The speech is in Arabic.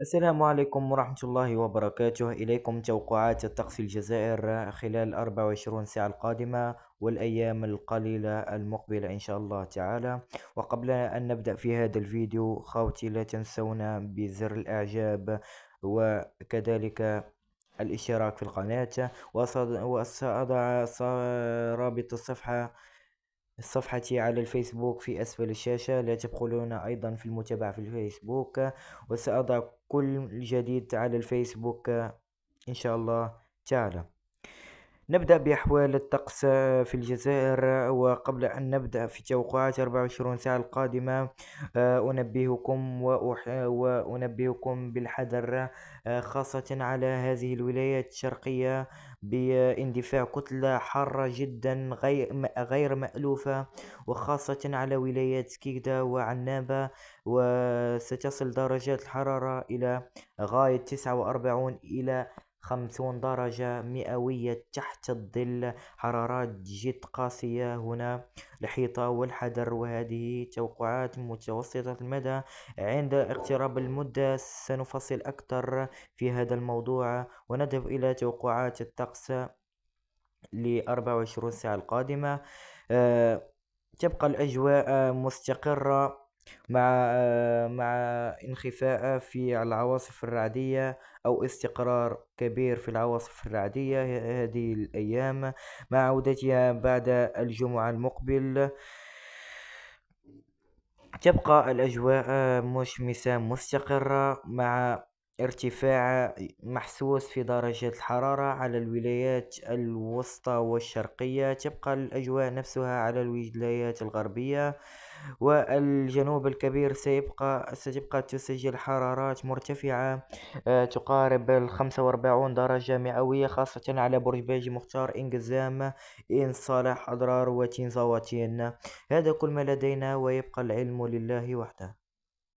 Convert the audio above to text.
السلام عليكم ورحمة الله وبركاته. إليكم توقعات الطقس في الجزائر خلال 24 ساعة القادمة والأيام القليلة المقبلة إن شاء الله تعالى. وقبل أن نبدأ في هذا الفيديو خوتي، لا تنسونا بزر الإعجاب وكذلك الاشتراك في القناة. وسأضع رابط صفحتي على الفيسبوك في أسفل الشاشة، لا تبخلون أيضا في المتابعة في الفيسبوك. وسأضع كل جديد على الفيسبوك إن شاء الله تعالى. نبدأ بأحوال الطقس في الجزائر. وقبل أن نبدأ في توقعات 24 ساعة القادمة، وأنبهكم بالحذر، خاصة على هذه الولايات الشرقية، باندفاع كتلة حارة جدا غير مألوفة، وخاصة على ولايات كيدا وعنابة. وستصل درجات الحرارة إلى غاية 49 إلى 50 درجة مئوية تحت الظل. حرارات جد قاسية هنا. الحيطة والحذر. وهذه توقعات متوسطة المدى. عند اقتراب المدة سنفصل أكثر في هذا الموضوع، ونذهب إلى توقعات الطقس ل 24 ساعة القادمة. آه، تبقى الأجواء مستقرة مع انخفاء في العواصف الرعدية أو استقرار كبير في العواصف الرعدية هذه الأيام، مع عودتها بعد الجمعة المقبل. تبقى الأجواء مشمسة مستقرة، مع ارتفاع محسوس في درجة الحرارة على الولايات الوسطى والشرقية. تبقى الأجواء نفسها على الولايات الغربية والجنوب الكبير. ستبقى تسجل حرارات مرتفعة تقارب 45 درجة مئوية، خاصة على برج باجي مختار، إنقزام، إن صالح، أضرار، وتين زاوتين. هذا كل ما لدينا، ويبقى العلم لله وحده.